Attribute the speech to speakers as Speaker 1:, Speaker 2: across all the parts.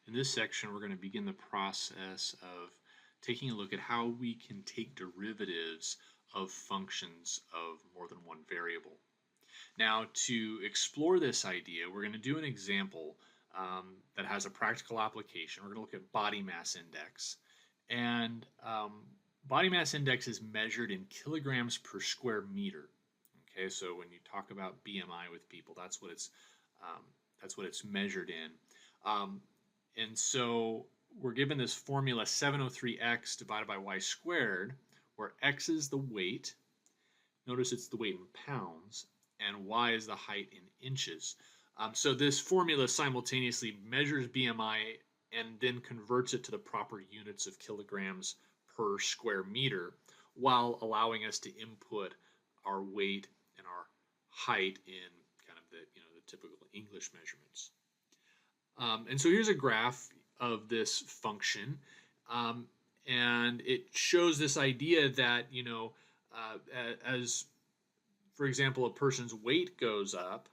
Speaker 1: In this section, we're going to begin the process of taking a look at how we can take derivatives of functions of more than one variable. Now, to explore this idea, we're going to do an example that has a practical application. We're going to look at body mass index. And body mass index is measured in kilograms per square meter. Okay, so when you talk about BMI with people, that's what it's measured in. And so we're given this formula 703x divided by y squared, where x is the weight. Notice it's the weight in pounds, and y is the height in inches. So this formula simultaneously measures BMI and then converts it to the proper units of kilograms per square meter, while allowing us to input our weight and our height in kind of the typical English measurements. And so here's a graph of this function, and it shows this idea that as for example a person's weight goes up,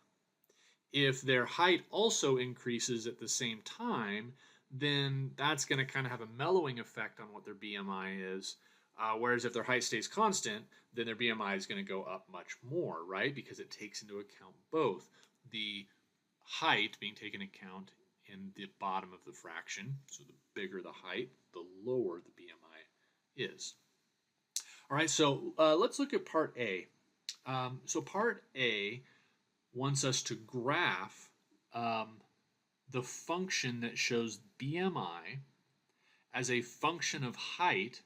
Speaker 1: if their height also increases at the same time, then that's going to kind of have a mellowing effect on what their BMI is. Whereas if their height stays constant, then their BMI is going to go up much more, right? Because it takes into account both the height being taken into account in the bottom of the fraction. So the bigger the height, the lower the BMI is. All right, so let's look at part A. So part A wants us to graph the function that shows BMI as a function of height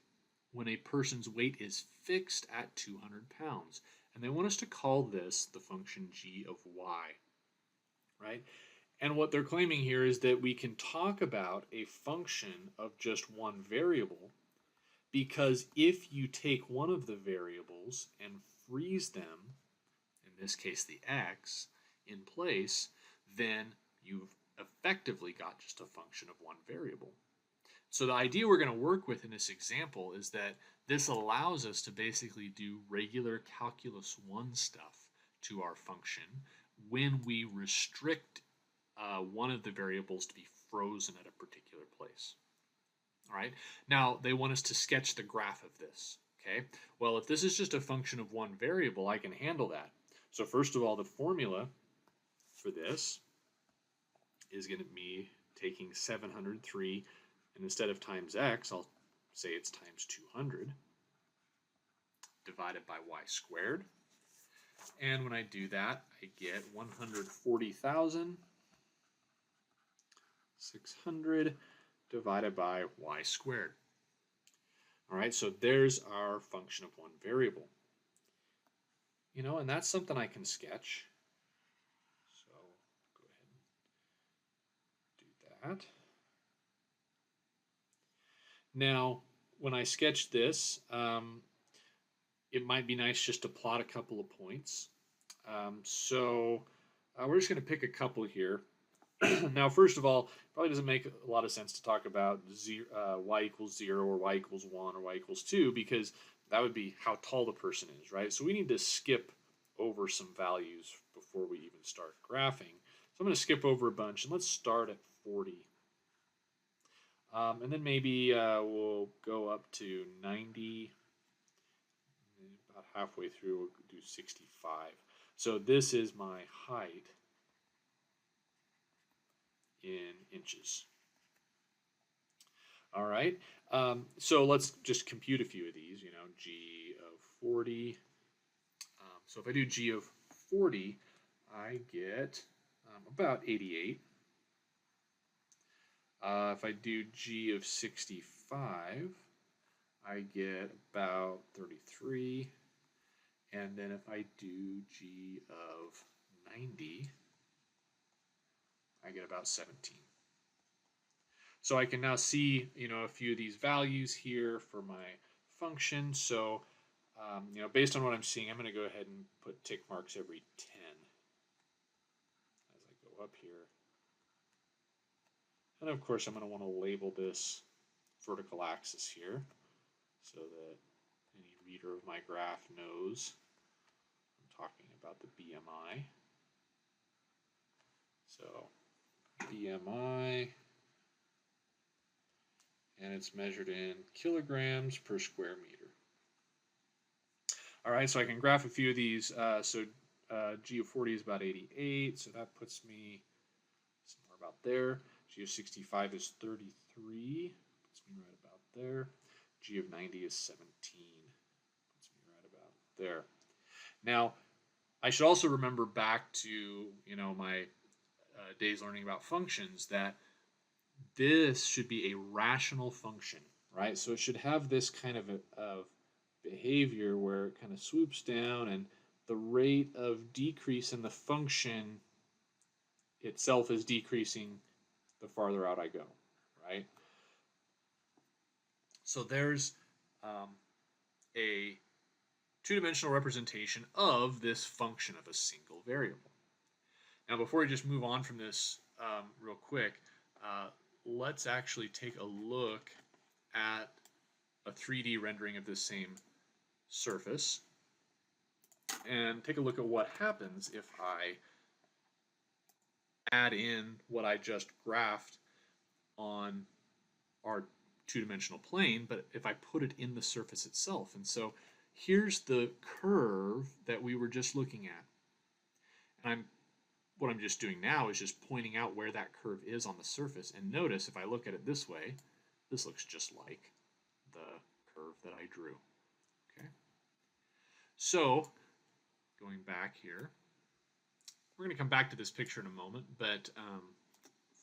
Speaker 1: when a person's weight is fixed at 200 pounds. And they want us to call this the function g of y, right? And what they're claiming here is that we can talk about a function of just one variable, because if you take one of the variables and freeze them, in this case the x, in place, then you've effectively got just a function of one variable. So the idea we're going to work with in this example is that this allows us to basically do regular calculus 1 stuff to our function when we restrict one of the variables to be frozen at a particular place. All right. Now they want us to sketch the graph of this. Okay. Well, if this is just a function of one variable, I can handle that. So first of all, the formula for this is going to be taking 703, and instead of times x, I'll say it's times 200 divided by y squared. And when I do that, I get 140,600 divided by y squared. All right, so there's our function of one variable. And that's something I can sketch. So go ahead and do that. Now, when I sketch this, it might be nice just to plot a couple of points. So we're just going to pick a couple here. Now, first of all, probably doesn't make a lot of sense to talk about y equals 0 or y equals 1 or y equals 2, because that would be how tall the person is, right? So we need to skip over some values before we even start graphing. So I'm going to skip over a bunch, and let's start at 40. And then maybe we'll go up to 90. And about halfway through, we'll do 65. So this is my height in inches. All right. So let's just compute a few of these. G of 40. So if I do g of 40, I get about 88. If I do g of 65, I get about 33. And then if I do g of 90, I get about 17. So I can now see, a few of these values here for my function. So, based on what I'm seeing, I'm going to go ahead and put tick marks every 10 as I go up here. And of course, I'm going to want to label this vertical axis here so that any reader of my graph knows I'm talking about the BMI. So BMI and it's measured in kilograms per square meter. All right, so I can graph a few of these. G of 40 is about 88, so that puts me somewhere about there. G of 65 is 33, puts me right about there. G of 90 is 17, puts me right about there. Now, I should also remember back to my days learning about functions that this should be a rational function, right? So it should have this kind of behavior where it kind of swoops down and the rate of decrease in the function itself is decreasing the farther out I go, right? So there's a two-dimensional representation of this function of a single variable. Now, before we just move on from this real quick, let's actually take a look at a 3D rendering of this same surface and take a look at what happens if I add in what I just graphed on our two-dimensional plane, but if I put it in the surface itself. And so here's the curve that we were just looking at. And what I'm just doing now is just pointing out where that curve is on the surface. And notice if I look at it this way, this looks just like the curve that I drew. Okay. So going back here, we're going to come back to this picture in a moment, but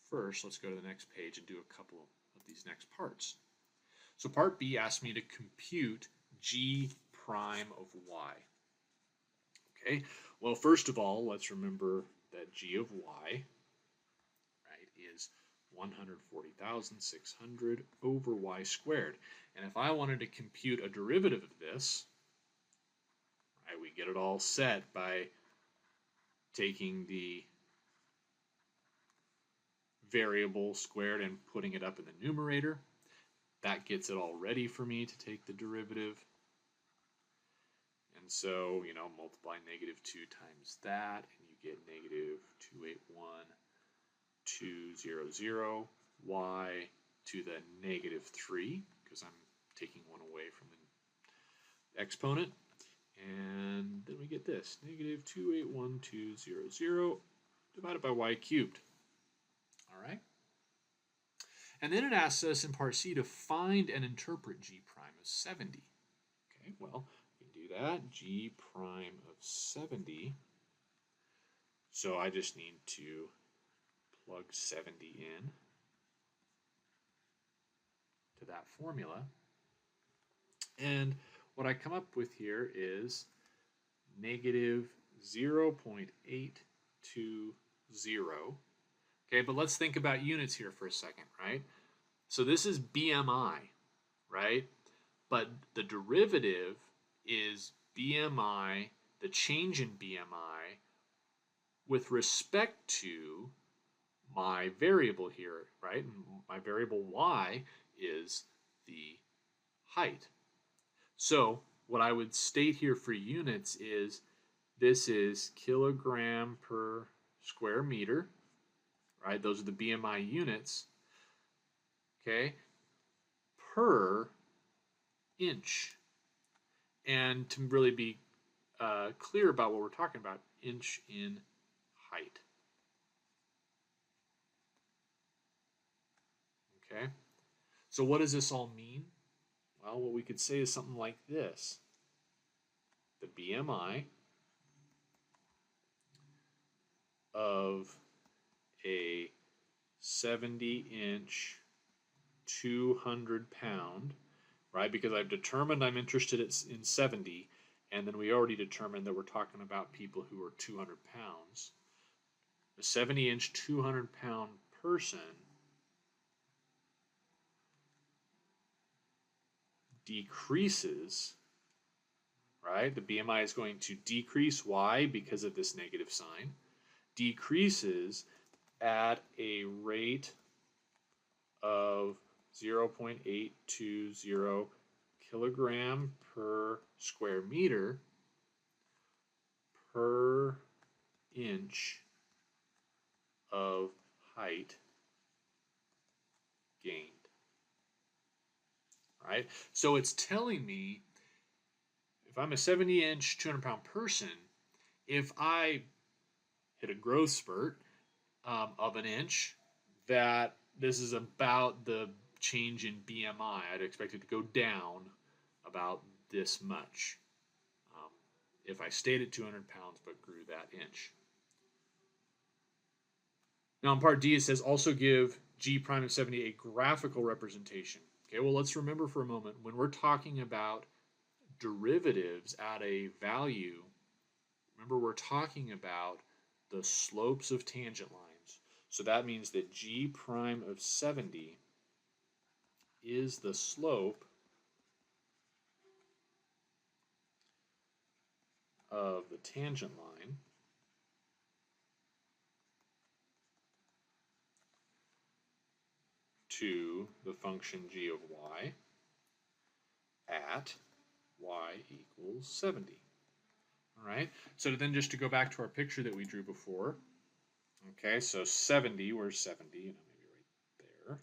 Speaker 1: first let's go to the next page and do a couple of these next parts. So part B asks me to compute g prime of y. Okay, well, first of all, let's remember that g of y, right, is 140,600 over y squared. And if I wanted to compute a derivative of this, right, we get it all set by taking the variable squared and putting it up in the numerator. That gets it all ready for me to take the derivative. And so, multiply -2 times that, and you get -281,200 y to the -3, because I'm taking one away from the exponent. And then we get this, -281,200 divided by y cubed. All right? And then it asks us in part C to find and interpret g prime of 70. Okay, well, we can do that. G prime of 70. So I just need to plug 70 in to that formula. And what I come up with here is -0.820. Okay, but let's think about units here for a second, right? So this is BMI, right? But the derivative is BMI, the change in BMI, with respect to my variable here, right? My variable y is the height. So what I would state here for units is this is kilogram per square meter, right? Those are the BMI units, okay, per inch. And to really be clear about what we're talking about, inch in height. Okay, so what does this all mean? Well, what we could say is something like this. The BMI of a 70-inch, 200-pound, right? Because I've determined I'm interested in 70, and then we already determined that we're talking about people who are 200 pounds. A 70-inch, 200-pound person decreases, right? The BMI is going to decrease. Why? Because of this negative sign. Decreases at a rate of 0.820 kilogram per square meter per inch of height gained. right? So it's telling me if I'm a 70-inch, 200-pound person, if I hit a growth spurt of an inch, that this is about the change in BMI. I'd expect it to go down about this much um, if I stayed at 200 pounds but grew that inch. Now in part D it says also give G prime of 70 a graphical representation. Okay, well let's remember for a moment when we're talking about derivatives at a value, remember we're talking about the slopes of tangent lines. So that means that G prime of 70 is the slope of the tangent line to the function g of y at y equals 70. All right, so then just to go back to our picture that we drew before, okay, so 70, where's 70? Maybe right there.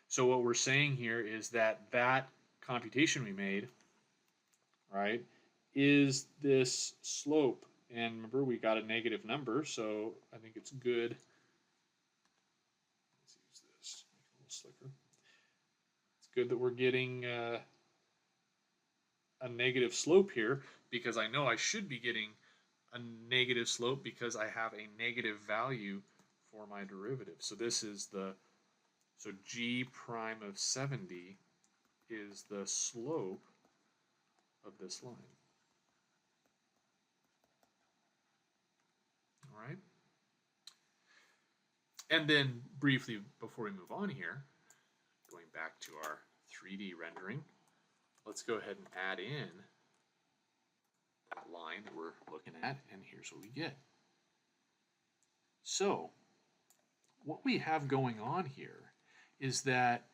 Speaker 1: So what we're saying here is that that computation we made, right, is this slope. And remember, we got a negative number, so I think it's good. Let's use this, make it a little slicker. It's good that we're getting a negative slope here, because I know I should be getting a negative slope because I have a negative value for my derivative. So this is so G prime of 70 is the slope of this line. All right. And then briefly before we move on here, going back to our 3D rendering, let's go ahead and add in that line that we're looking at, and here's what we get. So what we have going on here is that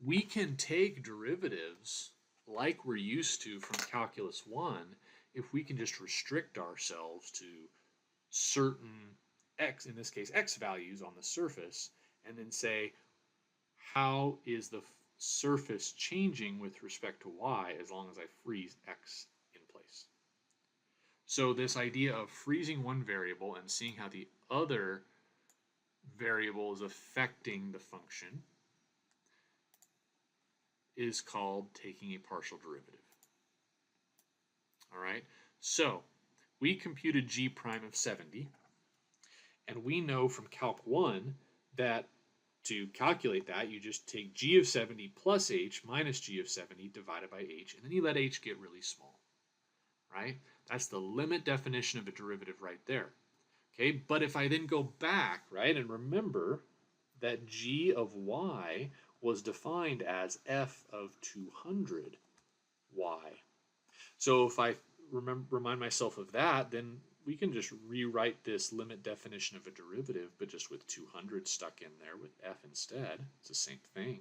Speaker 1: we can take derivatives like we're used to from Calculus 1 if we can just restrict ourselves to certain x, in this case x values on the surface, and then say how is the surface changing with respect to y as long as I freeze x in place. So this idea of freezing one variable and seeing how the other variable is affecting the function is called taking a partial derivative. All right, so we computed g prime of 70, and we know from Calc 1 that to calculate that, you just take g of 70 plus h minus g of 70 divided by h, and then you let h get really small, right? That's the limit definition of a derivative right there. Okay, but if I then go back, right, and remember that g of y was defined as f of 200 y. So if I remind myself of that, then we can just rewrite this limit definition of a derivative, but just with 200 stuck in there with f instead. It's the same thing.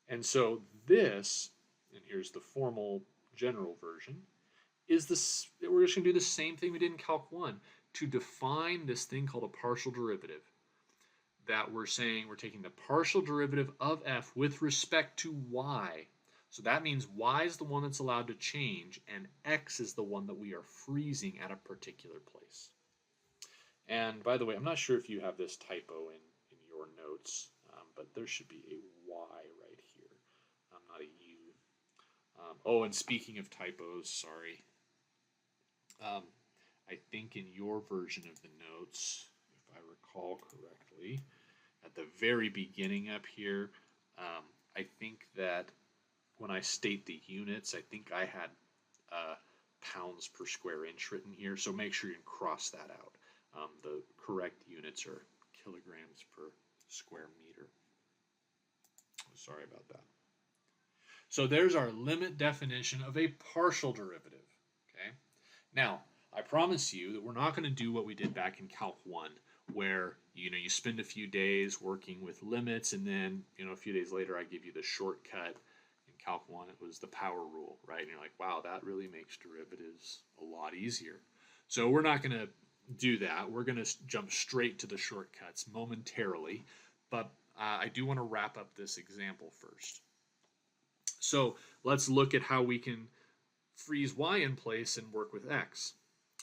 Speaker 1: And so this, and here's the formal general version, is this, we're just going to do the same thing we did in Calc 1 to define this thing called a partial derivative. That we're saying we're taking the partial derivative of f with respect to y. So that means y is the one that's allowed to change, and x is the one that we are freezing at a particular place. And by the way, I'm not sure if you have this typo in your notes, but there should be a y right here, not a u. Oh, and speaking of typos, sorry. I think in your version of the notes, if I recall correctly, at the very beginning up here, I think that when I state the units, I think I had pounds per square inch written here, so make sure you can cross that out. The correct units are kilograms per square meter. Sorry about that. So there's our limit definition of a partial derivative. Okay. Now, I promise you that we're not going to do what we did back in Calc 1, where you spend a few days working with limits, and then a few days later I give you the shortcut. In Calc 1 it was the power rule, right? And you're like, wow, that really makes derivatives a lot easier. So we're not going to do that. We're going to jump straight to the shortcuts momentarily, but I do want to wrap up this example first. So let's look at how we can freeze y in place and work with x.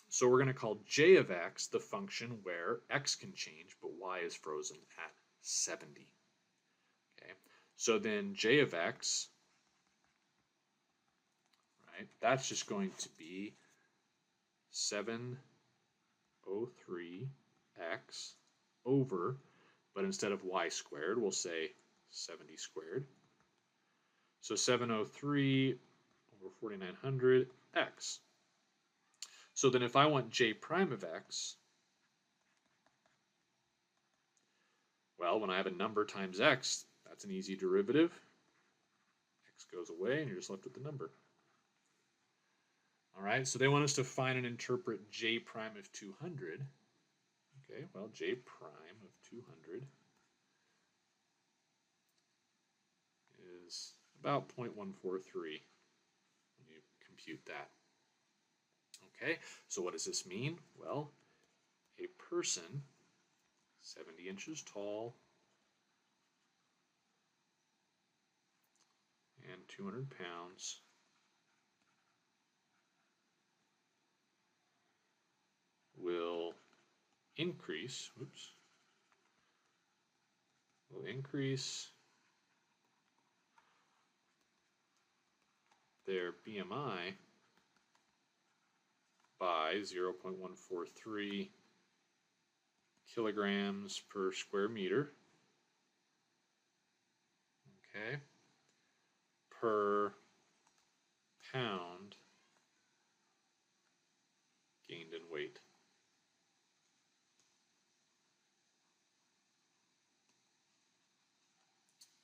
Speaker 1: So we're going to call j of x the function where x can change, but y is frozen at 70. Okay, so then j of x, right, that's just going to be 703x over, but instead of y squared, we'll say 70 squared. So 703 over 4900x. So then if I want j prime of x, well, when I have a number times x, that's an easy derivative. X goes away and you're just left with the number. All right, so they want us to find and interpret j prime of 200. Okay, well, j prime of 200 is about 0.143 when you compute that. Okay, so what does this mean? Well, a person 70 inches tall and 200 pounds will increase, their BMI by 0.143 kilograms per square meter, okay, per pound gained in weight.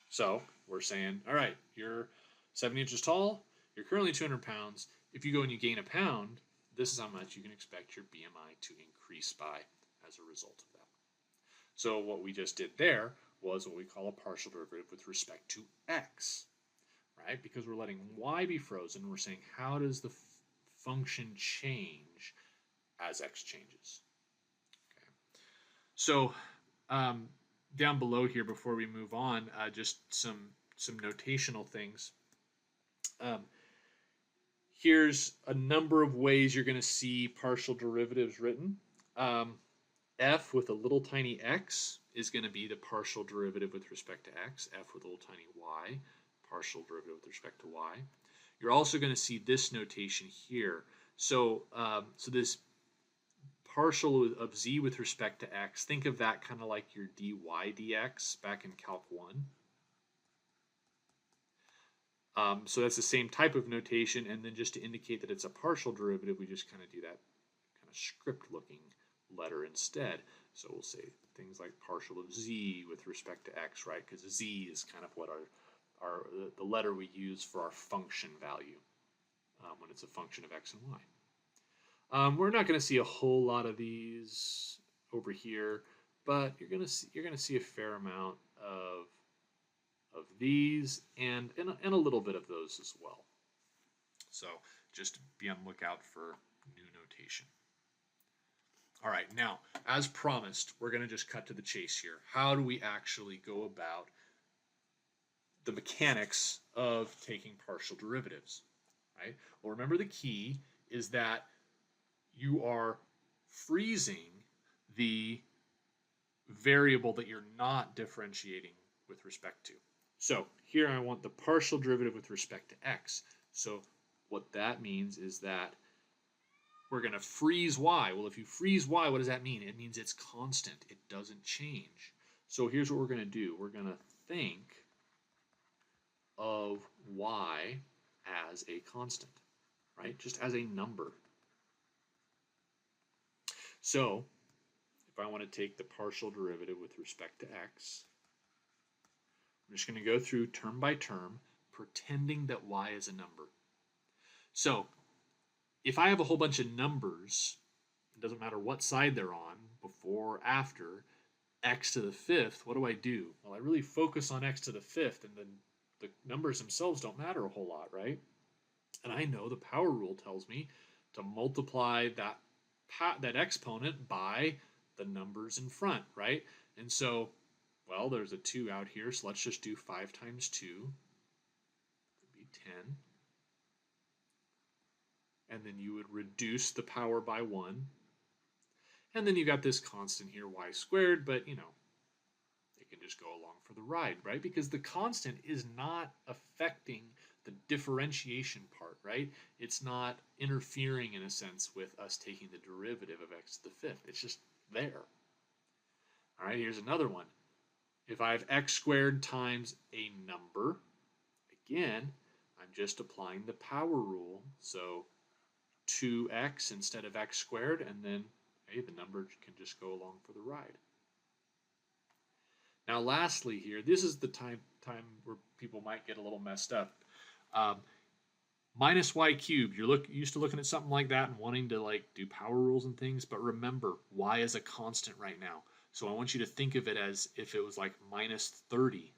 Speaker 1: So we're saying, all right, you're 70 inches tall, you're currently 200 pounds. If you go and you gain a pound, this is how much you can expect your BMI to increase by as a result of that. So what we just did there was what we call a partial derivative with respect to x, right? Because we're letting y be frozen, we're saying how does the function change as x changes? Okay. So down below here, before we move on, just some notational things. Here's a number of ways you're going to see partial derivatives written. F with a little tiny x is going to be the partial derivative with respect to x. F with a little tiny y, partial derivative with respect to y. You're also going to see this notation here. So, so this partial of z with respect to x, think of that kind of like your dy dx back in Calc 1. So that's the same type of notation, and then just to indicate that it's a partial derivative, we just kind of do that kind of script-looking letter instead. So we'll say things like partial of z with respect to x, right? Because z is kind of what the letter we use for our function value when it's a function of x and y. We're not going to see a whole lot of these over here, but you're going to see a fair amount of these and a little bit of those as well. So just be on the lookout for new notation. All right, now, as promised, we're going to just cut to the chase here. How do we actually go about the mechanics of taking partial derivatives, right? Well, remember the key is that you are freezing the variable that you're not differentiating with respect to. So here I want the partial derivative with respect to x. So what that means is that we're going to freeze y. Well, if you freeze y, what does that mean? It means it's constant. It doesn't change. So here's what we're going to do. We're going to think of y as a constant, right? Just as a number. So if I want to take the partial derivative with respect to x, I'm just going to go through term by term, pretending that y is a number. So if I have a whole bunch of numbers, it doesn't matter what side they're on, before or after, x to the fifth, what do? Well, I really focus on x to the fifth, and then the numbers themselves don't matter a whole lot, right? And I know the power rule tells me to multiply that exponent by the numbers in front, right? And so Well, there's a 2 out here, so let's just do 5 times 2. Would be 10. And then you would reduce the power by 1. And then you got this constant here, y squared, but you know, it can just go along for the ride, right? Because the constant is not affecting the differentiation part, right? It's not interfering in a sense with us taking the derivative of x to the fifth. It's just there. All right, here's another one. If I have x squared times a number, again, I'm just applying the power rule. So 2x instead of x squared, and then hey, the number can just go along for the ride. Now lastly here, this is the time where people might get a little messed up. Minus y cubed, you're used to looking at something like that and wanting to like do power rules and things, but remember, y is a constant right now. So I want you to think of it as if it was like minus 30.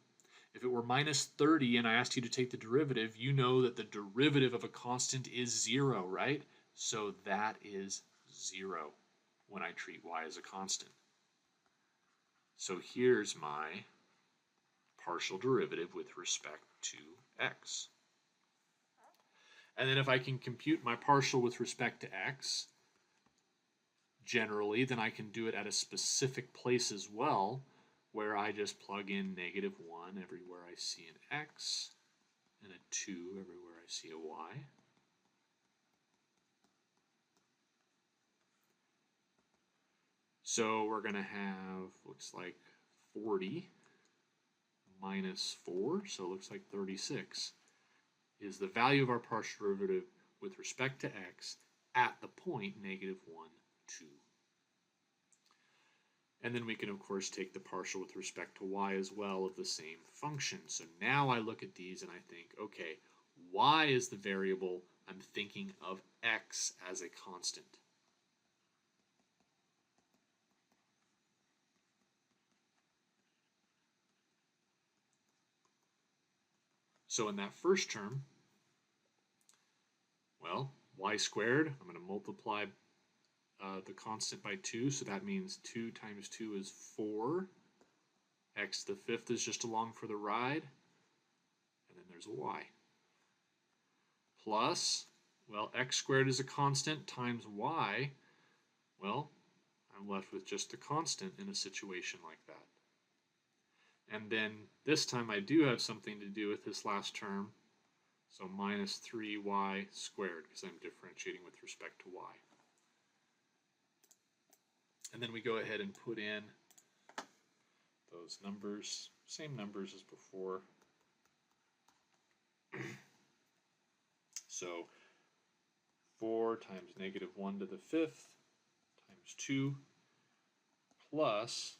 Speaker 1: If it were minus 30 and I asked you to take the derivative, you know that the derivative of a constant is 0, right? So that is 0 when I treat y as a constant. So here's my partial derivative with respect to x. And then if I can compute my partial with respect to x, generally, then I can do it at a specific place as well, where I just plug in negative 1 everywhere I see an x, and a 2 everywhere I see a y. So we're going to have, looks like 40 minus 4, so it looks like 36, is the value of our partial derivative with respect to x at the point negative 1, 2. And then we can, of course, take the partial with respect to y as well of the same function. So now I look at these and I think, okay, y is the variable. I'm thinking of x as a constant. So in that first term, well, y squared, I'm going to multiply the constant by 2, so that means 2 times 2 is 4. X to the fifth is just along for the ride. And then there's a y. Plus, well, x squared is a constant times y. Well, I'm left with just the constant in a situation like that. And then this time I do have something to do with this last term. So minus 3y squared, because I'm differentiating with respect to y. And then we go ahead and put in those numbers, same numbers as before. So 4 times negative 1 to the fifth times 2 plus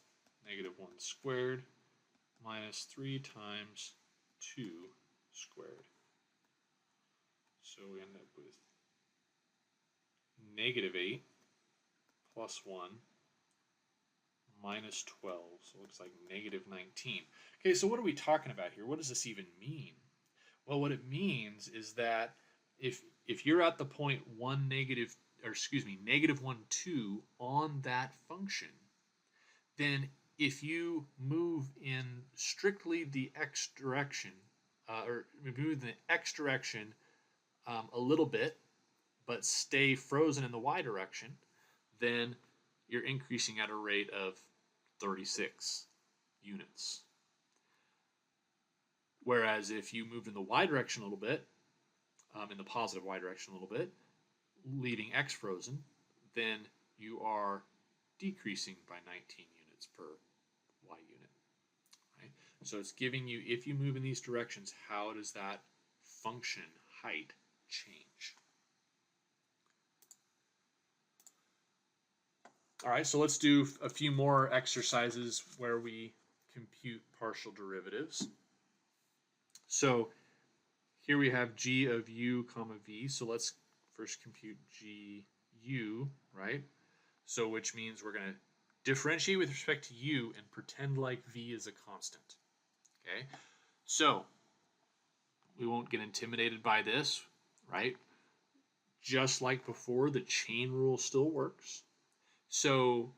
Speaker 1: negative 1 squared minus 3 times 2 squared. So we end up with negative 8 plus 1 minus 12. So it looks like negative 19. Okay, so what are we talking about here? What does this even mean? Well, what it means is that if you're at the point negative 1, 2 on that function, then if you move in strictly the x direction, or move in the x direction a little bit, but stay frozen in the y direction, then you're increasing at a rate of 36 units. Whereas if you moved in the y direction a little bit, in the positive y direction a little bit, leaving x frozen, then you are decreasing by 19 units per y unit. Right? So it's giving you, if you move in these directions, how does that function height change? All right, so let's do a few more exercises where we compute partial derivatives. So here we have g of u comma v. So let's first compute gu, right? So which means we're going to differentiate with respect to u and pretend like v is a constant. Okay, so we won't get intimidated by this, right? Just like before, the chain rule still works. So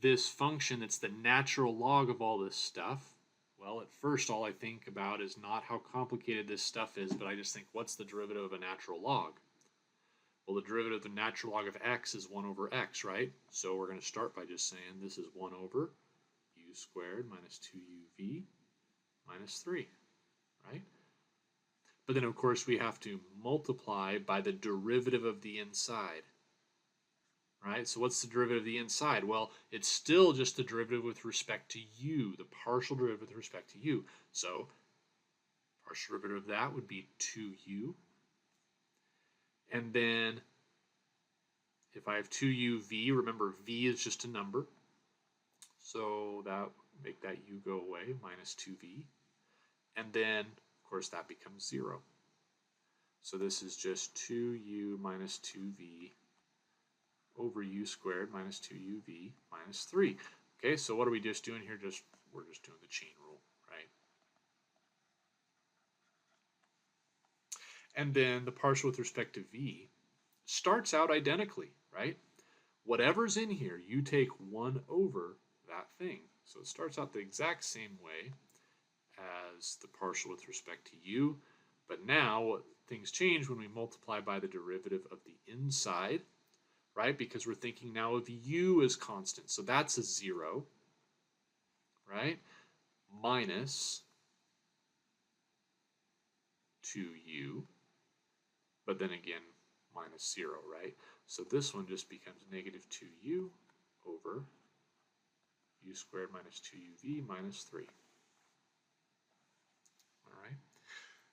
Speaker 1: this function that's the natural log of all this stuff, well, at first all I think about is not how complicated this stuff is, but I just think, what's the derivative of a natural log? Well, the derivative of the natural log of x is 1 over x, right? So we're going to start by just saying this is 1 over u squared minus 2uv minus 3, right? But then, of course, we have to multiply by the derivative of the inside, right? So what's the derivative of the inside? Well, it's still just the derivative with respect to u, the partial derivative with respect to u. So partial derivative of that would be 2u. And then if I have 2uv, remember v is just a number. So that would make that u go away, minus 2v. And then, of course, that becomes 0. So this is just 2u minus 2v over u squared minus 2uv minus 3. Okay, so what are we just doing here? We're just doing the chain rule, right? And then the partial with respect to v starts out identically, right? Whatever's in here, you take 1 over that thing. So it starts out the exact same way as the partial with respect to u, but now things change when we multiply by the derivative of the inside, right? Because we're thinking now of u as constant. So that's a 0, right? Minus 2u, but then again, minus 0, right? So this one just becomes negative 2u over u squared minus 2uv minus 3. All right.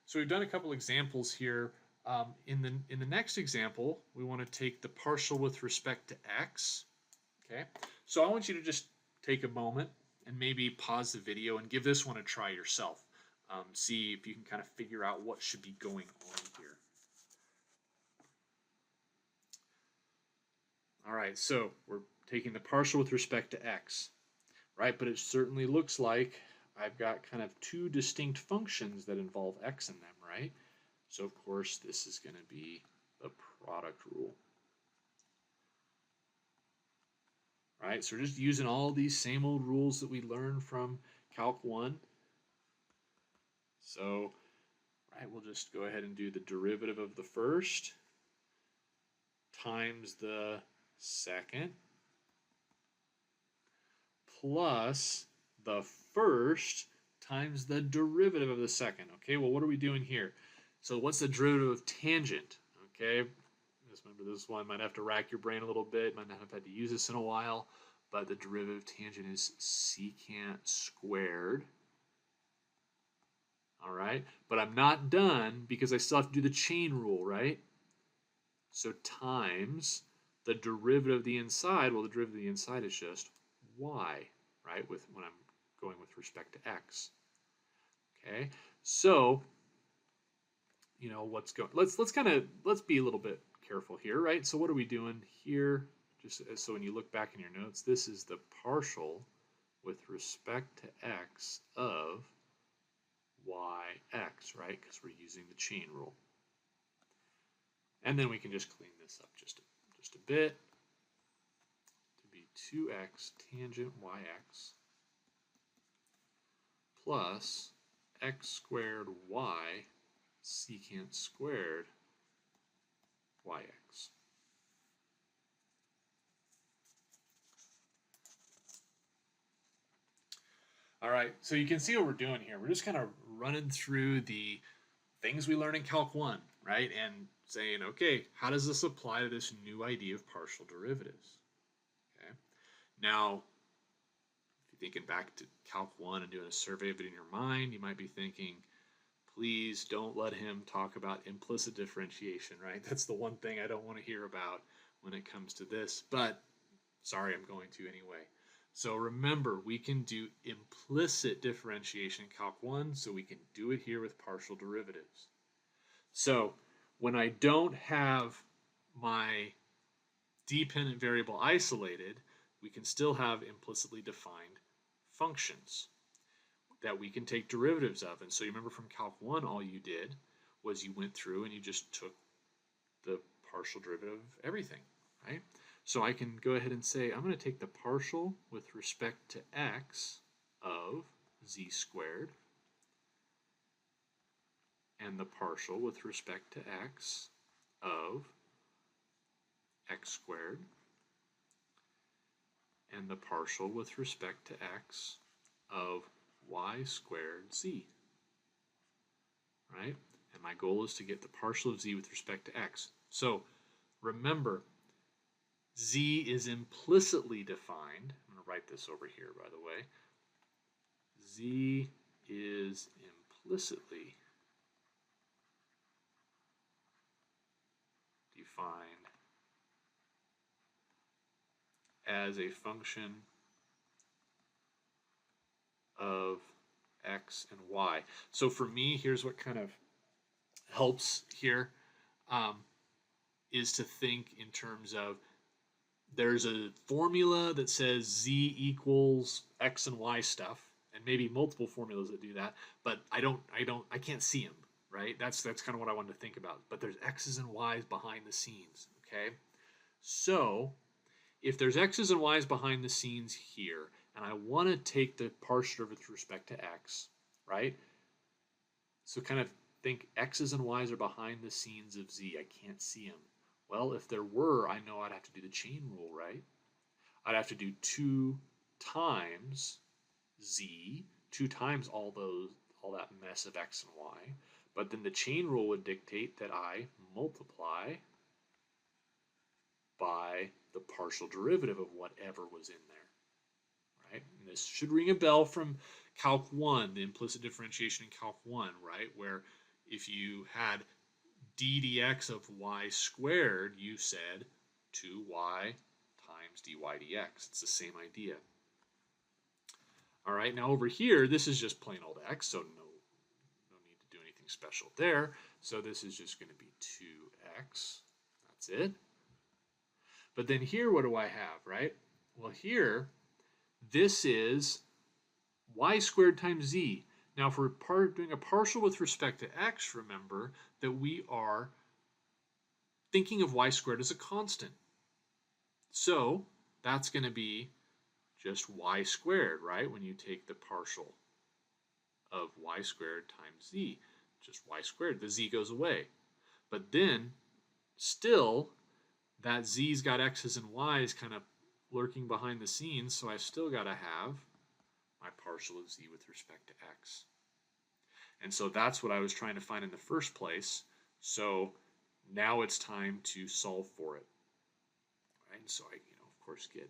Speaker 1: So we've done a couple examples here. In the next example, we want to take the partial with respect to x. Okay. So I want you to just take a moment and maybe pause the video and give this one a try yourself. See if you can kind of figure out what should be going on here. All right, so we're taking the partial with respect to x, right? But it certainly looks like I've got kind of two distinct functions that involve x in them, right? So of course this is going to be the product rule. Right, so we're just using all these same old rules that we learned from Calc 1. So, right, we'll just go ahead and do the derivative of the first times the second plus the first times the derivative of the second. Okay, well, what are we doing here? So what's the derivative of tangent? Okay, just remember this one. Might have to rack your brain a little bit. Might not have had to use this in a while. But the derivative of tangent is secant squared. All right, but I'm not done because I still have to do the chain rule, right? So times the derivative of the inside. Well, the derivative of the inside is just y, right? With when I'm going with respect to x. Okay, so you know what's going. Let's be a little bit careful here, right? So what are we doing here? Just so when you look back in your notes, this is the partial with respect to x of yx, right? Because we're using the chain rule. And then we can just clean this up just a bit to be 2x tangent yx plus x squared y secant squared yx. All right, so you can see what we're doing here. We're just kind of running through the things we learned in Calc 1, right? And saying, okay, how does this apply to this new idea of partial derivatives? Okay. Now, if you're thinking back to Calc 1 and doing a survey of it in your mind, you might be thinking, please don't let him talk about implicit differentiation, right? That's the one thing I don't want to hear about when it comes to this, but sorry, I'm going to anyway. So remember, we can do implicit differentiation in Calc 1, so we can do it here with partial derivatives. So when I don't have my dependent variable isolated, we can still have implicitly defined functions that we can take derivatives of. And so you remember from Calc 1, all you did was you went through and you just took the partial derivative of everything, right? So I can go ahead and say I'm going to take the partial with respect to x of z squared and the partial with respect to x of x squared and the partial with respect to x of y squared z, right? And my goal is to get the partial of z with respect to x. So remember, z is implicitly defined. I'm going to write this over here, by the way. Z is implicitly defined as a function of x and y. So for me, here's what kind of helps here, is to think in terms of there's a formula that says z equals x and y stuff, and maybe multiple formulas that do that, but I can't see them, right? That's kind of what I wanted to think about. But there's x's and y's behind the scenes, okay? So if there's x's and y's behind the scenes here, and I want to take the partial with respect to x, right? So kind of think x's and y's are behind the scenes of z. I can't see them. Well, if there were, I know I'd have to do the chain rule, right? I'd have to do 2 times z, 2 times all that mess of x and y. But then the chain rule would dictate that I multiply by the partial derivative of whatever was in there, right? And this should ring a bell from Calc 1, the implicit differentiation in Calc 1, right? Where if you had d dx of y squared, you said 2y times dy dx. It's the same idea. All right, now over here, this is just plain old x, so no need to do anything special there. So this is just going to be 2x. That's it. But then here, what do I have, right? Well, here, this is y squared times z. Now, if we're doing a partial with respect to x, remember that we are thinking of y squared as a constant. So that's going to be just y squared, right? When you take the partial of y squared times z, just y squared, the z goes away. But then, still, that z's got x's and y's kind of lurking behind the scenes, so I still got to have my partial of z with respect to x. And so that's what I was trying to find in the first place. So now it's time to solve for it. Right? And so I, of course, get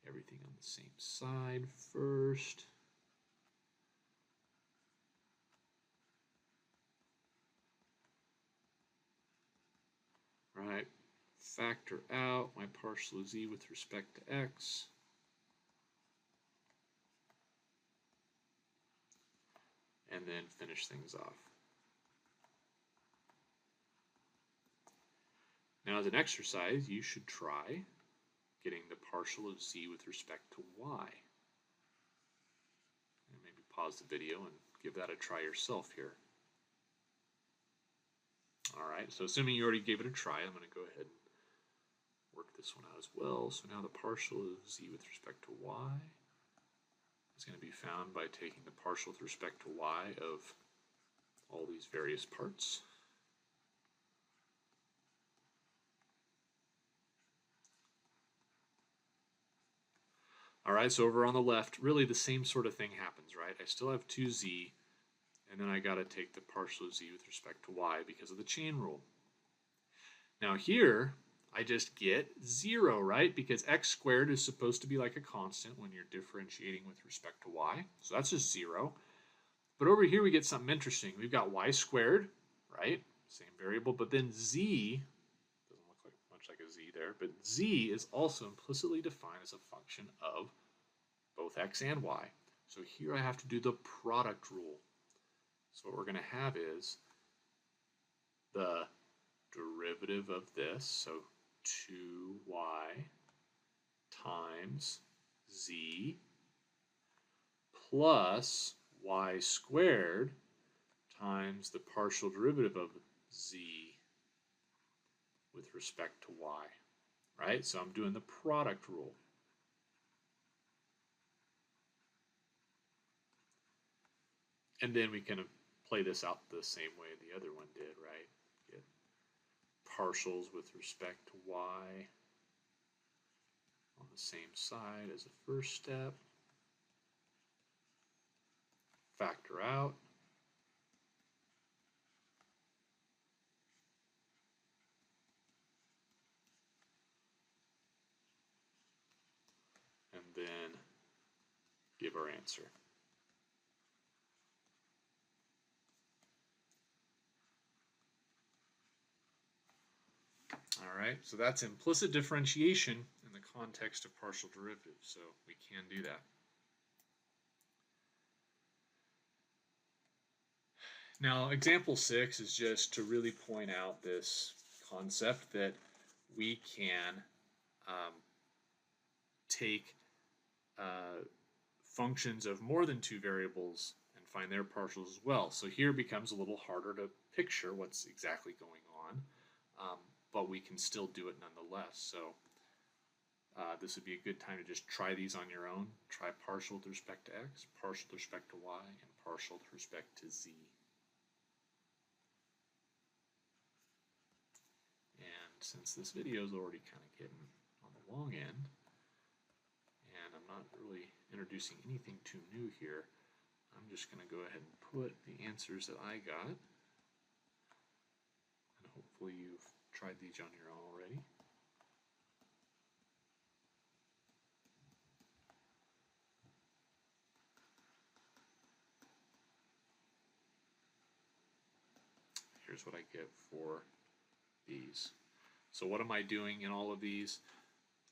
Speaker 1: everything on the same side first. Right? Factor out my partial of z with respect to x. And then finish things off. Now, as an exercise, you should try getting the partial of z with respect to y. And maybe pause the video and give that a try yourself here. All right, so assuming you already gave it a try, I'm going to go ahead and work this one out as well. So now the partial of z with respect to y is going to be found by taking the partial with respect to y of all these various parts. All right, so over on the left, really the same sort of thing happens, right? I still have 2z, and then I got to take the partial of z with respect to y because of the chain rule. Now here, I just get 0, right? Because x squared is supposed to be like a constant when you're differentiating with respect to y. So that's just 0. But over here we get something interesting. We've got y squared, right? Same variable, but then z, doesn't look much like a z there, but z is also implicitly defined as a function of both x and y. So here I have to do the product rule. So what we're going to have is the derivative of this, so 2y times z plus y squared times the partial derivative of z with respect to y. right? So I'm doing the product rule. And then we kind of play this out the same way the other one did, right? Get partials with respect to y on the same side as the first step. Factor out. And then give our answer. All right, so that's implicit differentiation in the context of partial derivatives, so we can do that. Now, example 6 is just to really point out this concept that we can take functions of more than two variables and find their partials as well. So here it becomes a little harder to picture what's exactly going on, but we can still do it nonetheless. So this would be a good time to just try these on your own. Try partial with respect to x, partial with respect to y, and partial with respect to z. And since this video is already kind of getting on the long end, and I'm not really introducing anything too new here, I'm just going to go ahead and put the answers that I got. And hopefully you've tried these on your own already. Here's what I get for these. So what am I doing in all of these?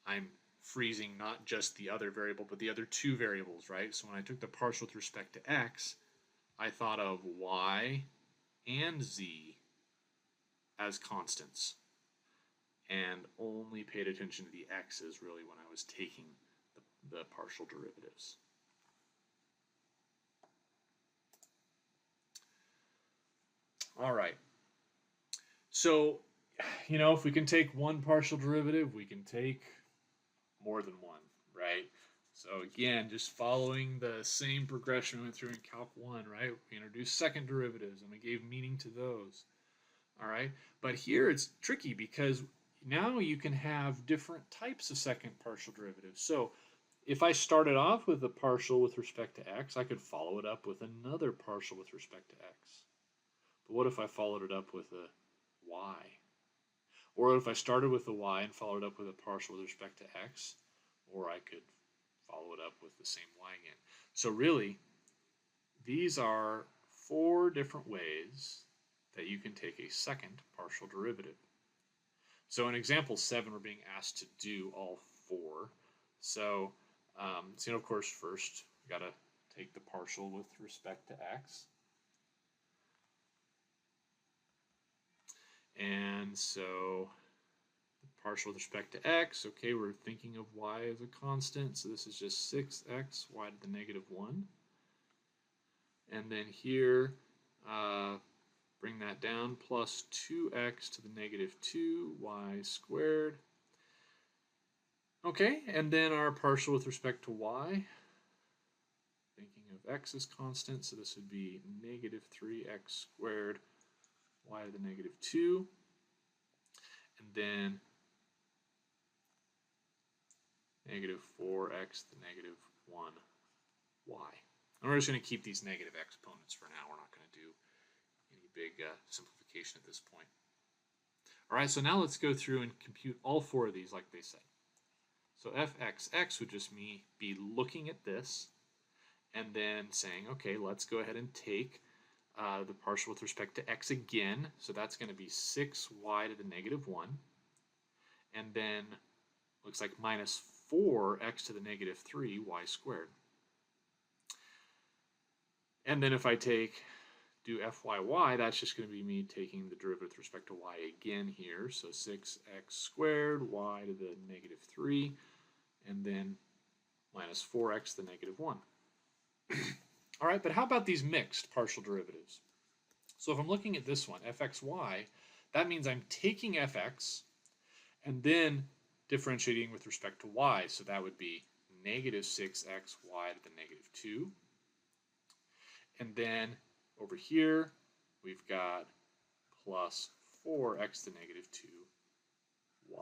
Speaker 1: I'm freezing not just the other variable, but the other two variables, right? So when I took the partial with respect to x, I thought of y and z as constants and only paid attention to the x's really when I was taking the partial derivatives. All right. So, you know, if we can take one partial derivative, we can take more than one, right? So again, just following the same progression we went through in Calc 1, right? We introduced second derivatives and we gave meaning to those, all right? But here it's tricky because now you can have different types of second partial derivatives. So if I started off with a partial with respect to x, I could follow it up with another partial with respect to x. But what if I followed it up with a y? Or if I started with a y and followed up with a partial with respect to x, or I could follow it up with the same y again. So really, these are 4 different ways that you can take a second partial derivative. So in example 7, we're being asked to do all 4. So, of course, first we got to take the partial with respect to x. And so the partial with respect to x, okay, we're thinking of y as a constant, so this is just 6x, y to the negative 1. And then here, bring that down, plus 2x to the negative 2, y squared. Okay, and then our partial with respect to y, thinking of x as constant, so this would be negative 3x squared, y to the negative 2, and then negative 4x to the negative 1y. And we're just going to keep these negative exponents for now. We're not going to do any big simplification at this point. All right, so now let's go through and compute all 4 of these like they said. So fxx would just be looking at this and then saying, okay, let's go ahead and take the partial with respect to x again. So that's going to be 6y to the negative 1. And then looks like minus 4x to the negative 3, y squared. And then if I do fyy, that's just going to be me taking the derivative with respect to y again here. So 6x squared, y to the negative 3, and then minus 4x to the negative 1. All right, but how about these mixed partial derivatives? So if I'm looking at this one, fxy, that means I'm taking fx and then differentiating with respect to y. So that would be negative 6x y to the negative 2. And then over here, we've got plus 4x to the negative 2y.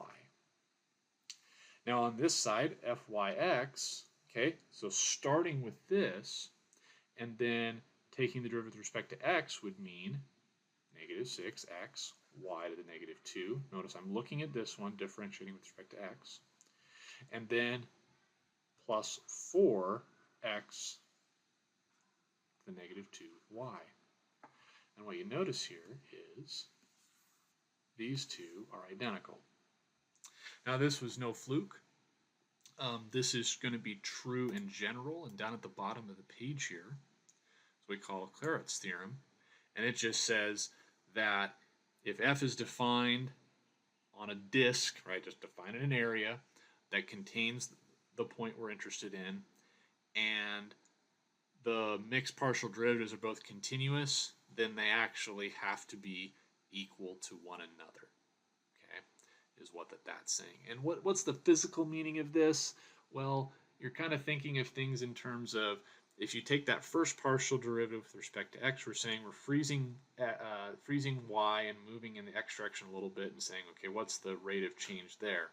Speaker 1: Now on this side, fyx, okay, so starting with this, and then taking the derivative with respect to x would mean negative 6x y to the negative 2. Notice I'm looking at this one, differentiating with respect to x. And then plus 4x to the negative 2y. And what you notice here is these two are identical. Now this was no fluke. This is going to be true in general, and down at the bottom of the page here, we call Clairaut's theorem, and it just says that if f is defined on a disk, right, just define an area that contains the point we're interested in, and the mixed partial derivatives are both continuous, then they actually have to be equal to one another. Okay, is what that's saying. And what's the physical meaning of this? Well, you're kind of thinking of things in terms of, if you take that first partial derivative with respect to x, we're saying we're freezing y and moving in the x direction a little bit and saying, okay, what's the rate of change there?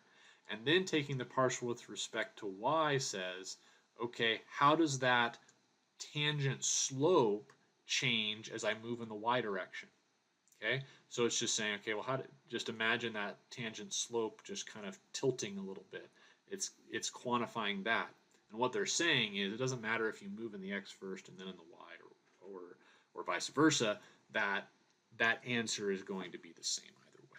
Speaker 1: And then taking the partial with respect to y says, okay, how does that tangent slope change as I move in the y direction? Okay, so it's just saying, okay, well, just imagine that tangent slope just kind of tilting a little bit. It's quantifying that. And what they're saying is, it doesn't matter if you move in the x first and then in the y, or vice versa, that answer is going to be the same either way.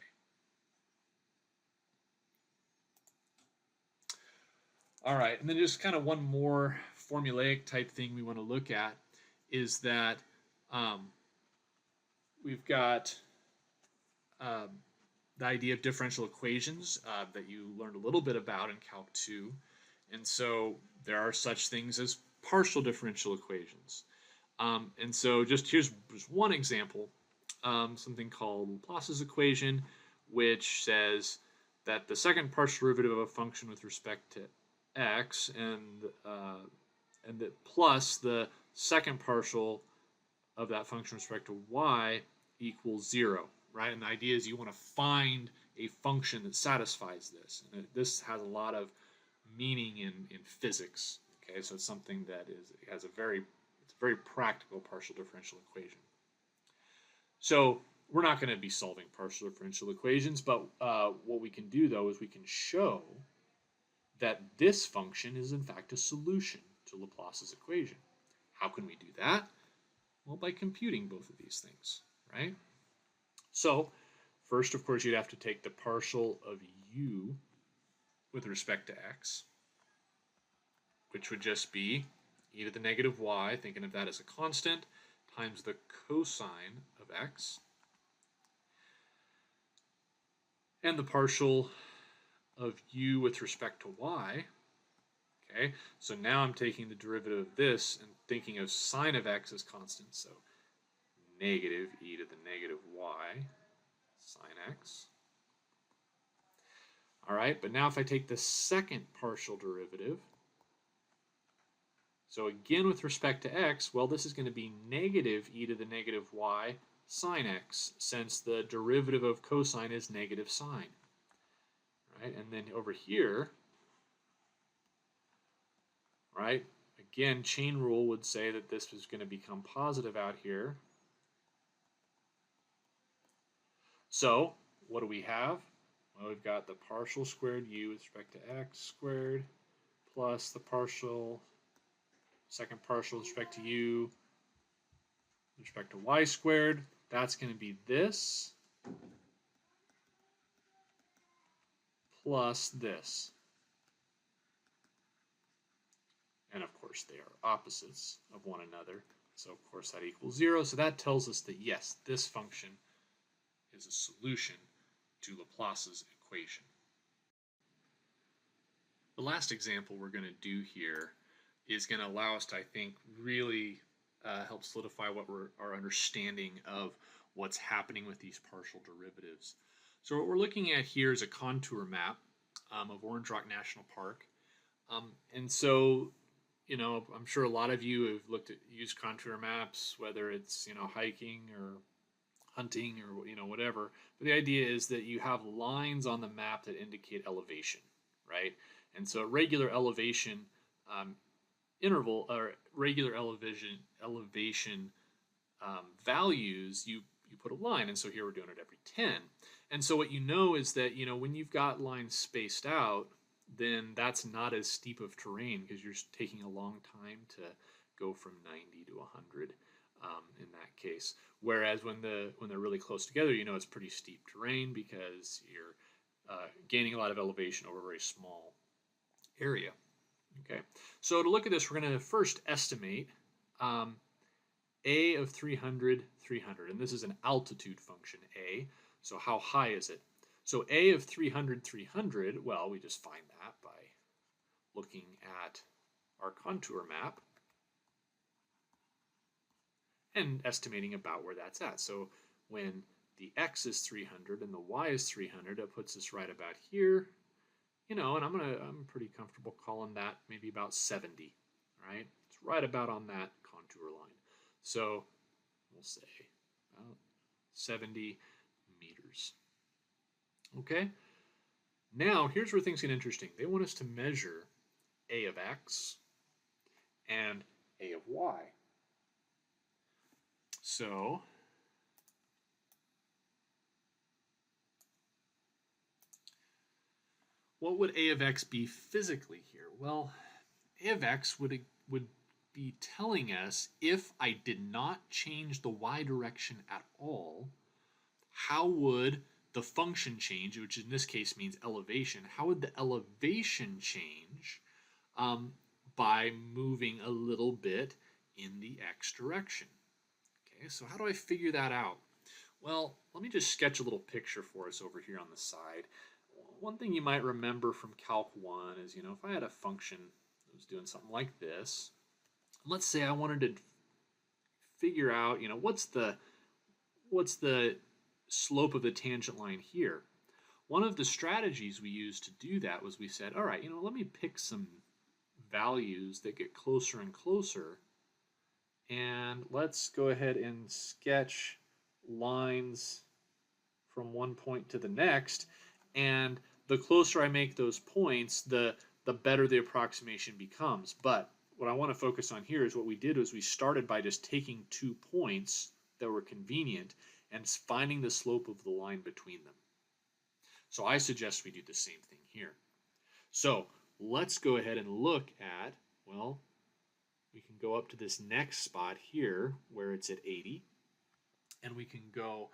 Speaker 1: All right, and then just kind of one more formulaic type thing we want to look at is that we've got the idea of differential equations that you learned a little bit about in Calc 2. And so there are such things as partial differential equations. And so here's one example, something called Laplace's equation, which says that the second partial derivative of a function with respect to x and that plus the second partial of that function with respect to y equals 0, right? And the idea is you want to find a function that satisfies this. And this has a lot of meaning in physics. Okay, so it's something that it's a very practical partial differential equation. So we're not going to be solving partial differential equations, but what we can do though is we can show that this function is in fact a solution to Laplace's equation. How can we do that? Well, by computing both of these things, right? So first, of course, you'd have to take the partial of u with respect to x, which would just be e to the negative y, thinking of that as a constant, times the cosine of x, and the partial of u with respect to y. Okay, so now I'm taking the derivative of this and thinking of sine of x as constant, so negative e to the negative y sine x. All right, but now if I take the second partial derivative, so again with respect to x, well, this is going to be negative e to the negative y sine x, since the derivative of cosine is negative sine. Right, and then over here, right, again, chain rule would say that this is going to become positive out here. So what do we have? Well, we've got the partial squared u with respect to x squared plus the second partial with respect to u with respect to y squared. That's going to be this plus this. And of course, they are opposites of one another. So of course that equals 0. So that tells us that yes, this function is a solution to Laplace's equation. The last example we're going to do here is going to allow us to, I think, really help solidify our understanding of what's happening with these partial derivatives. So what we're looking at here is a contour map of Orange Rock National Park. And so, I'm sure a lot of you have used contour maps, whether it's, hiking or hunting or, whatever. But the idea is that you have lines on the map that indicate elevation, right? And so regular elevation interval or regular elevation values, you put a line. And so here we're doing it every 10. And so what you know is that, when you've got lines spaced out, then that's not as steep of terrain because you're taking a long time to go from 90 to 100 in that case. Whereas when they're really close together, it's pretty steep terrain because you're gaining a lot of elevation over a very small area. Okay, so to look at this, we're going to first estimate A of 300, 300, and this is an altitude function, A. So how high is it? So A of 300, 300, well, we just find that by looking at our contour map and estimating about where that's at. So when the X is 300 and the Y is 300, that puts us right about here, and I'm pretty comfortable calling that maybe about 70, right? It's right about on that contour line. So we'll say about 70 meters. Okay, now here's where things get interesting. They want us to measure A of X and A of Y. So what would A of X be physically here? Well, A of X would be telling us if I did not change the Y direction at all, how would the function change, which in this case means elevation, how would the elevation change by moving a little bit in the X direction? Okay, so how do I figure that out? Well, let me just sketch a little picture for us over here on the side. One thing you might remember from Calc 1 is, if I had a function that was doing something like this, let's say I wanted to figure out, what's the slope of the tangent line here. One of the strategies we used to do that was we said, all right, let me pick some values that get closer and closer, and let's go ahead and sketch lines from one point to the next, and the closer I make those points, the better the approximation becomes. But what I want to focus on here is what we did was we started by just taking 2 points that were convenient and finding the slope of the line between them. So I suggest we do the same thing here. So let's go ahead and look at, well, we can go up to this next spot here where it's at 80, and we can go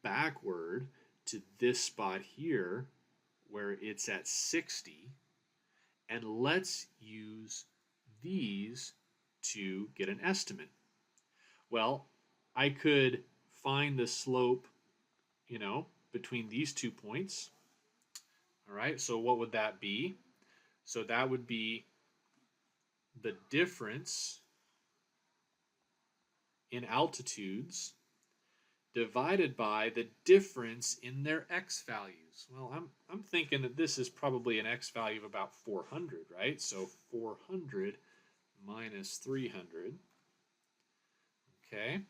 Speaker 1: backward to this spot here where it's at 60, and let's use these to get an estimate. Well, I could find the slope, between these 2 points. All right, so what would that be? So that would be the difference in altitudes divided by the difference in their X values. Well, I'm thinking that this is probably an X value of about 400, right? So 400 minus 300. Okay.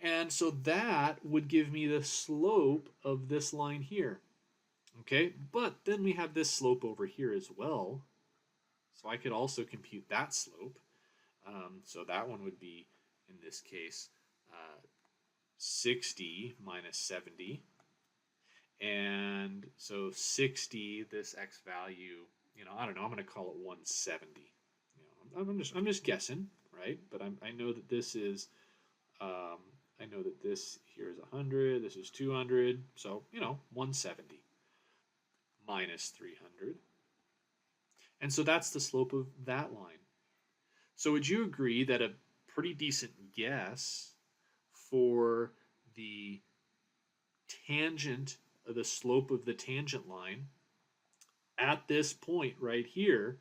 Speaker 1: And so that would give me the slope of this line here. Okay, but then we have this slope over here as well. So I could also compute that slope. So that one would be, in this case, 60 minus 70. And so 60, this X value, I don't know, I'm going to call it 170. I'm just guessing, right? But I know that this is, I know that this here is 100, this is 200, so, 170 minus 300. And so that's the slope of that line. So would you agree that a pretty decent guess for the tangent, the slope of the tangent line at this point right here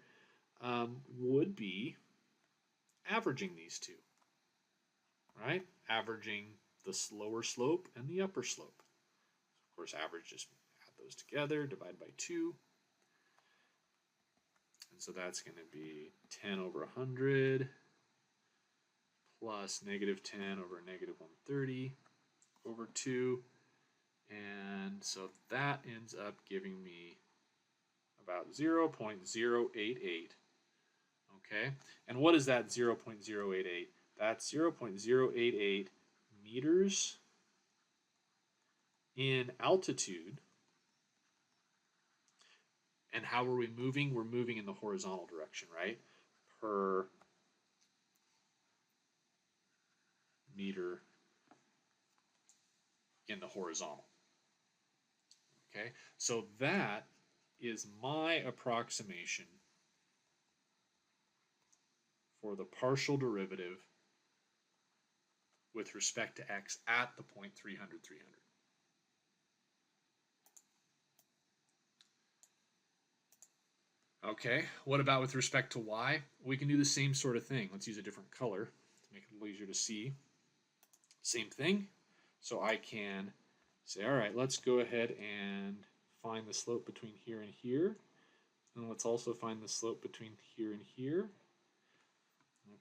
Speaker 1: would be averaging these two, right? Averaging the lower slope and the upper slope. Of course, average, just add those together, divide by 2, And so that's going to be 10 over 100 plus negative 10 over negative 130 over 2. And so that ends up giving me about 0.088. Okay, and what is that 0.088? That's 0.088 meters in altitude. And how are we moving? We're moving in the horizontal direction, right? Per meter in the horizontal. Okay, so that is my approximation for the partial derivative with respect to x at the point 300, 300. Okay, what about with respect to y? We can do the same sort of thing. Let's use a different color to make it a little easier to see. Same thing. So I can say, all right, let's go ahead and find the slope between here and here. And let's also find the slope between here and here.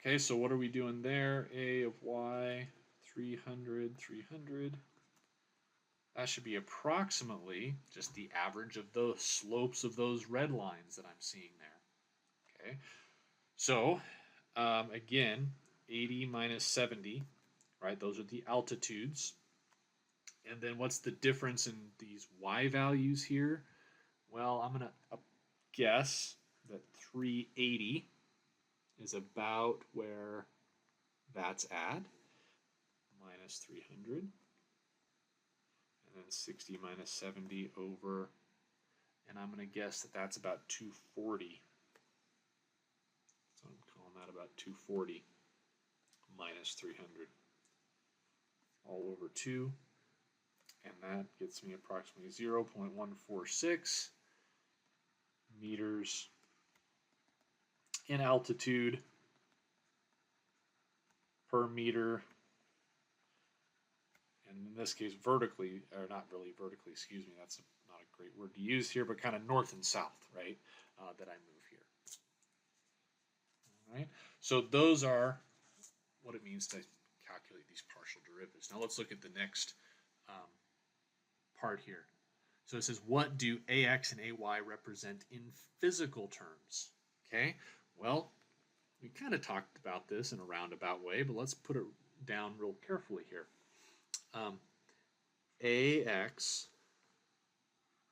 Speaker 1: Okay, so what are we doing there? A of y, 300, 300. That should be approximately just the average of the slopes of those red lines that I'm seeing there. Okay, so again, 80 minus 70, right? Those are the altitudes. And then what's the difference in these y values here? Well, I'm going to guess that 380 is about where that's at, minus 300. And then 60 minus 70 over, and I'm going to guess that that's about 240. So I'm calling that about 240 minus 300 all over 2. And that gets me approximately 0.146 meters in altitude per meter. And in this case, vertically, or not really vertically, excuse me, that's not a great word to use here, but kind of north and south, right, that I move here. All right, so those are what it means to calculate these partial derivatives. Now let's look at the next part here. So it says, what do AX and AY represent in physical terms? Okay, well, we kind of talked about this in a roundabout way, but let's put it down real carefully here. AX,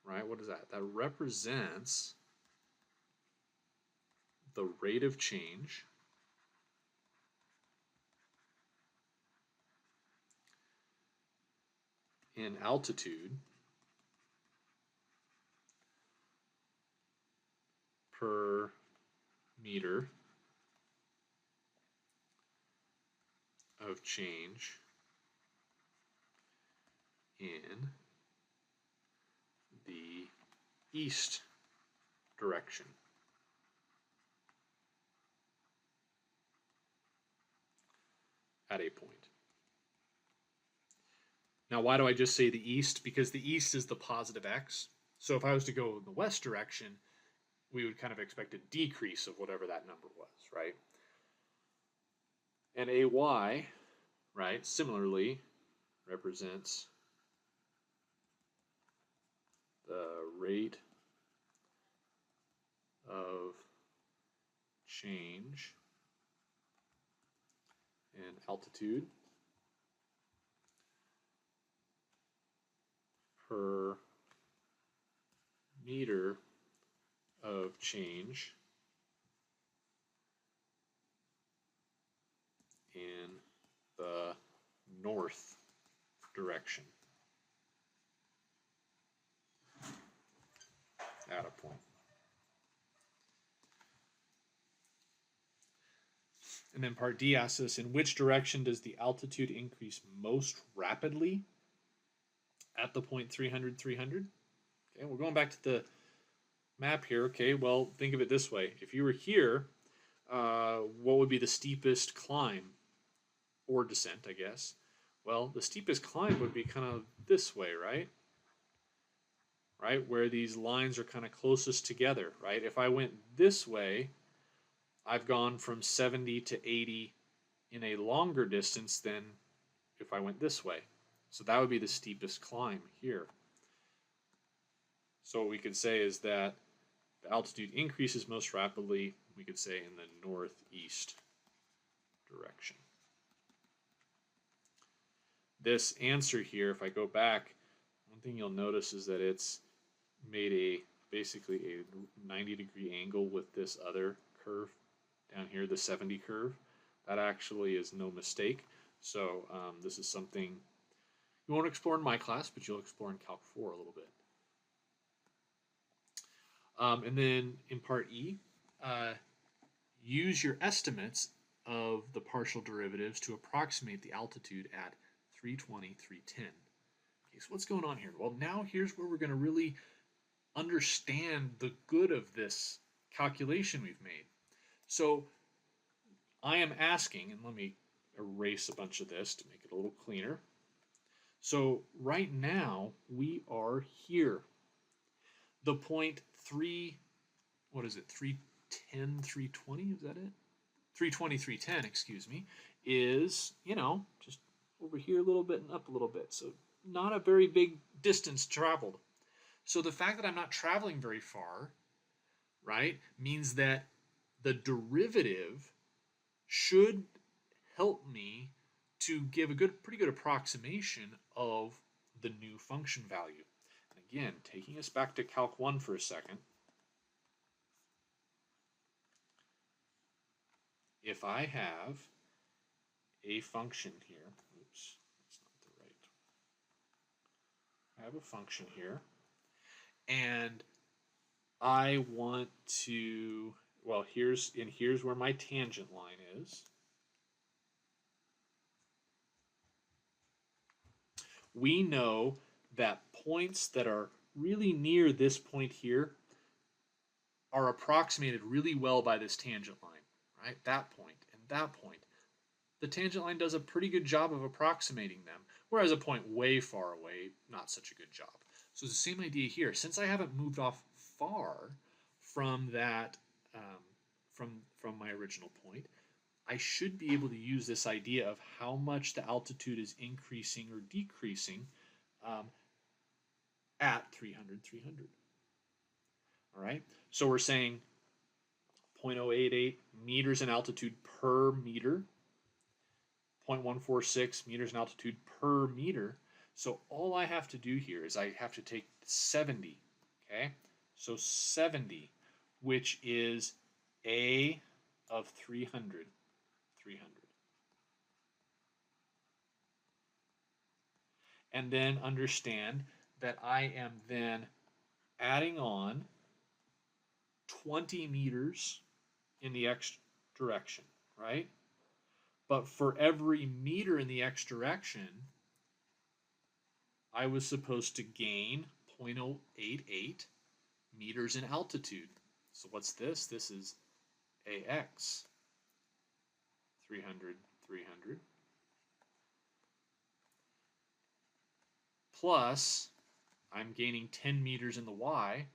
Speaker 1: right, what is that? That represents the rate of change in altitude per meter of change in the east direction. At a point. Now, why do I just say the east? Because the east is the positive x. So if I was to go in the west direction, we would kind of expect a decrease of whatever that number was, right? And AY, right, similarly represents the rate of change in altitude per meter of change in the north direction at a point. And then part D asks us, in which direction does the altitude increase most rapidly at the point 300, 300? Okay, we're going back to the map here. Okay, well, think of it this way. If you were here, what would be the steepest climb or descent, I guess? Well, the steepest climb would be kind of this way, right? right? Where these lines are kind of closest together, right? If I went this way, I've gone from 70 to 80 in a longer distance than if I went this way. So that would be the steepest climb here. So what we could say is that the altitude increases most rapidly, we could say, in the northeast direction. This answer here, if I go back, one thing you'll notice is that it's made basically a 90-degree angle with this other curve down here, the 70 curve. That actually is no mistake. So this is something you won't explore in my class, but you'll explore in Calc 4 a little bit. And then in part E, use your estimates of the partial derivatives to approximate the altitude at 320, 310. Okay, so what's going on here? Well, now here's where we're going to really understand the good of this calculation we've made. So I am asking, and let me erase a bunch of this to make it a little cleaner. So right now we are here. The point 310, 320, is that it? 320, 310, excuse me, is, just over here a little bit and up a little bit. So not a very big distance traveled. So the fact that I'm not traveling very far, right, means that the derivative should help me to give a pretty good approximation of the new function value. And again, taking us back to Calc 1 for a second, if I have a function here, oops, that's not the right. I have a function here, and I want to, well, here's where my tangent line is. We know that points that are really near this point here are approximated really well by this tangent line, right? That point and that point. The tangent line does a pretty good job of approximating them, whereas a point way far away, not such a good job. So it's the same idea here. Since I haven't moved off far from that, from my original point, I should be able to use this idea of how much the altitude is increasing or decreasing at 300, 300. All right, so we're saying 0.088 meters in altitude per meter, 0.146 meters in altitude per meter. So all I have to do here is I have to take 70, okay? So 70, which is A of 300, 300. And then understand that I am then adding on 20 meters in the x direction, right? But for every meter in the x direction, I was supposed to gain 0.088 meters in altitude. So what's this? This is AX, 300, 300. Plus, I'm gaining 10 meters in the y,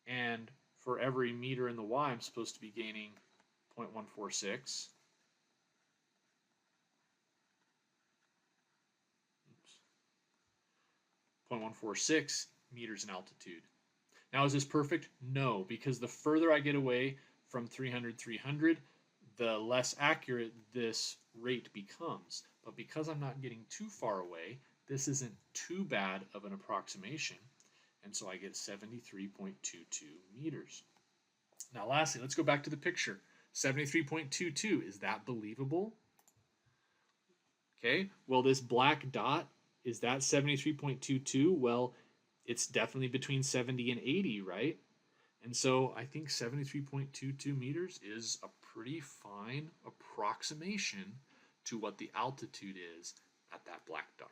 Speaker 1: and for every meter in the y, I'm supposed to be gaining 0.146. 0.146 meters in altitude. Now, is this perfect? No, because the further I get away from 300, 300, the less accurate this rate becomes. But because I'm not getting too far away, this isn't too bad of an approximation. And so I get 73.22 meters. Now, lastly, let's go back to the picture. 73.22, is that believable? Okay, well, this black dot, is that 73.22? Well, it's definitely between 70 and 80, right? And so I think 73.22 meters is a pretty fine approximation to what the altitude is at that black dot.